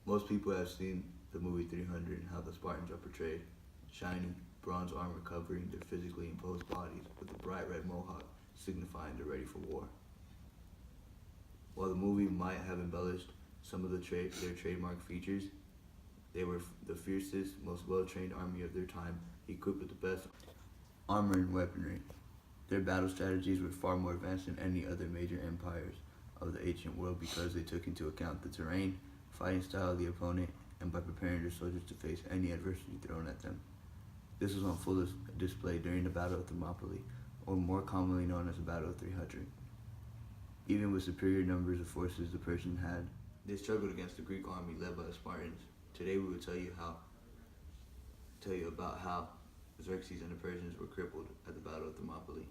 Most people have seen the movie 300 and how the Spartans are portrayed. Shiny, bronze armor covering their physically imposed bodies with a bright red mohawk signifying they're ready for war. While the movie might have embellished some of their trademark features, they were the fiercest, most well-trained army of their time, equipped with the best armor and weaponry. Their battle strategies were far more advanced than any other major empires of the ancient world because they took into account the terrain, fighting style of the opponent, and by preparing their soldiers to face any adversity thrown at them. This was on full display during the Battle of Thermopylae, or more commonly known as the Battle of 300. Even with superior numbers of forces the Persians had, they struggled against the Greek army led by the Spartans. Today we will tell you about how Xerxes and the Persians were crippled at the Battle of Thermopylae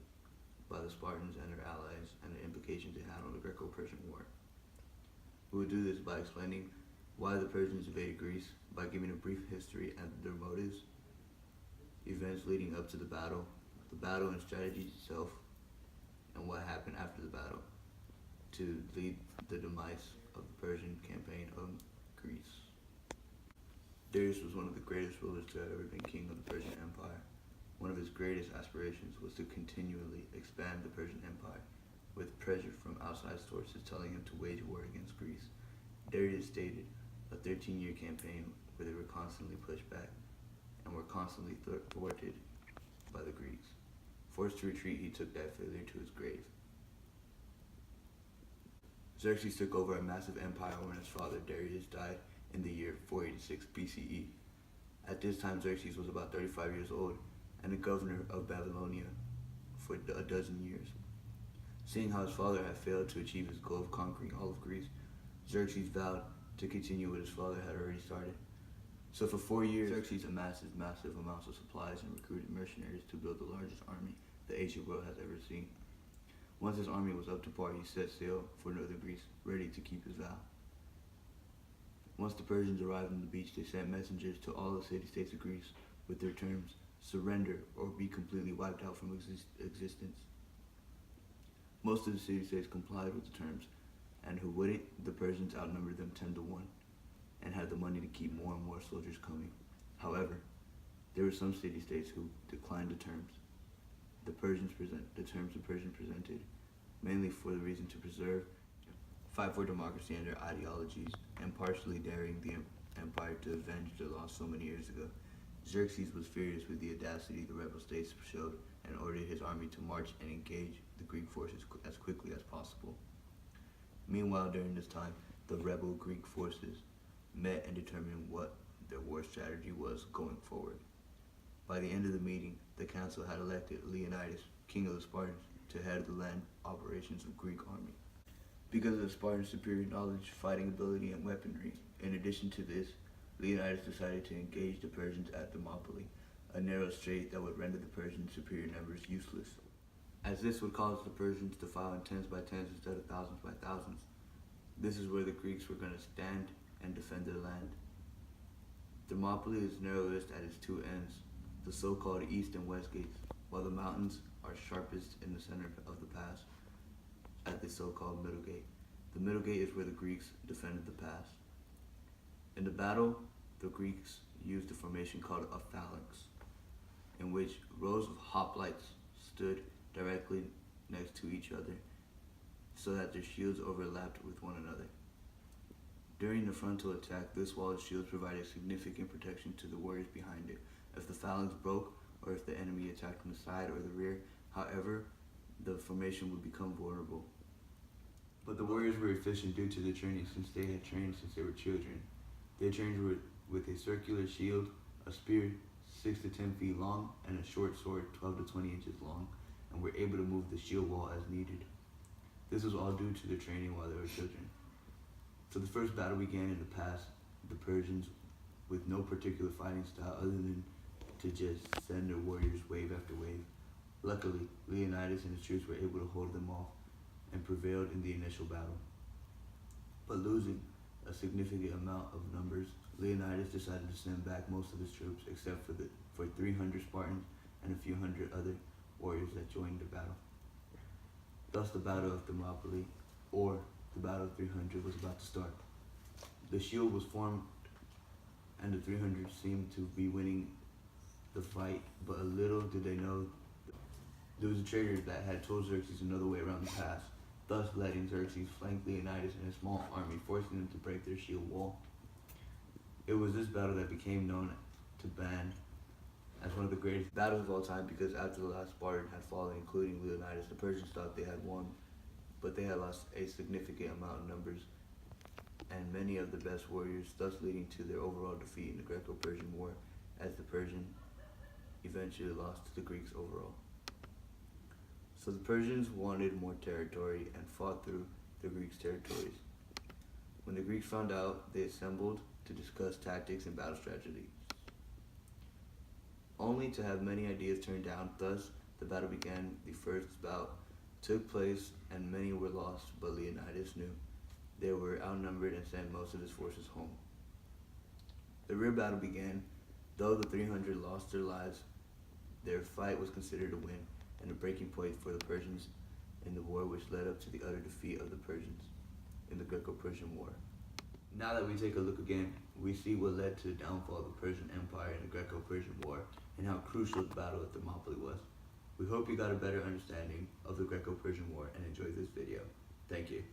by the Spartans and their allies, and the implications it had on the Greco-Persian War. We will do this by explaining why the Persians invaded Greece, by giving a brief history and their motives, events leading up to the battle and strategies itself, and what happened after the battle to lead the demise of the Persian campaign of Greece. Darius was one of the greatest rulers to have ever been king of the Persian Empire. One of his greatest aspirations was to continually expand the Persian Empire, with pressure from outside sources telling him to wage war against Greece. Darius stated a 13-year campaign where they were constantly pushed back and were constantly thwarted by the Greeks. Forced to retreat, he took that failure to his grave. Xerxes took over a massive empire when his father Darius died in the year 486 BCE. At this time, Xerxes was about 35 years old and the governor of Babylonia for a dozen years. Seeing how his father had failed to achieve his goal of conquering all of Greece, Xerxes vowed to continue what his father had already started. So for 4 years, Xerxes amassed massive amounts of supplies and recruited mercenaries to build the largest army the ancient world has ever seen. Once his army was up to par, he set sail for northern Greece, ready to keep his vow. Once the Persians arrived on the beach, they sent messengers to all the city-states of Greece with their terms: surrender or be completely wiped out from existence. Most of the city-states complied with the terms, and who wouldn't, the Persians outnumbered them 10 to 1 and had the money to keep more and more soldiers coming. However, there were some city-states who declined the terms the Persians presented, mainly for the reason to preserve, fight for democracy and their ideologies, and partially daring the empire to avenge their loss so many years ago. Xerxes was furious with the audacity the rebel states showed and ordered his army to march and engage the Greek forces as quickly as possible. Meanwhile, during this time, the rebel Greek forces met and determined what their war strategy was going forward. By the end of the meeting, the council had elected Leonidas, king of the Spartans, to head the land operations of Greek army. Because of the Spartans' superior knowledge, fighting ability, and weaponry, in addition to this, Leonidas decided to engage the Persians at Thermopylae, a narrow strait that would render the Persians' superior numbers useless, as this would cause the Persians to file in tens by tens instead of thousands by thousands. This is where the Greeks were going to stand and defend their land. Thermopylae is narrowest at its two ends, the so-called east and west gates, while the mountains are sharpest in the center of the pass at the so-called middle gate. The middle gate is where the Greeks defended the pass. In the battle, the Greeks used a formation called a phalanx, in which rows of hoplites stood directly next to each other so that their shields overlapped with one another. During the frontal attack, this wall of shields provided significant protection to the warriors behind it. If the phalanx broke, or if the enemy attacked from the side or the rear, however, the formation would become vulnerable. But the warriors were efficient due to their training, since they had trained since they were children. They trained with a circular shield, a spear 6 to 10 feet long, and a short sword 12 to 20 inches long, and were able to move the shield wall as needed. This was all due to their training while they were children. So the first battle began in the pass, the Persians, with no particular fighting style other than to just send their warriors wave after wave. Luckily, Leonidas and his troops were able to hold them off and prevailed in the initial battle. But losing a significant amount of numbers, Leonidas decided to send back most of his troops except for 300 Spartans and a few hundred other warriors that joined the battle. Thus the Battle of Thermopylae, or the Battle of 300, was about to start. The shield was formed and the 300 seemed to be winning the fight, but little did they know there was a traitor that had told Xerxes another way around the pass, thus letting Xerxes flank Leonidas and a small army, forcing them to break their shield wall. It was this battle that became known to Ban as one of the greatest battles of all time, because after the last Spartan had fallen, including Leonidas, the Persians thought they had won, but they had lost a significant amount of numbers and many of the best warriors, thus leading to their overall defeat in the Greco-Persian War, as the Persians eventually lost to the Greeks overall. So the Persians wanted more territory and fought through the Greeks' territories. When the Greeks found out, they assembled to discuss tactics and battle strategy, only to have many ideas turned down. Thus, the battle began. The first bout took place, and many were lost, but Leonidas knew they were outnumbered and sent most of his forces home. The real battle began. Though the 300 lost their lives, their fight was considered a win and a breaking point for the Persians in the war, which led up to the utter defeat of the Persians in the Greco-Persian War. Now that we take a look again, we see what led to the downfall of the Persian Empire in the Greco-Persian War and how crucial the Battle of Thermopylae was. We hope you got a better understanding of the Greco-Persian War and enjoyed this video. Thank you.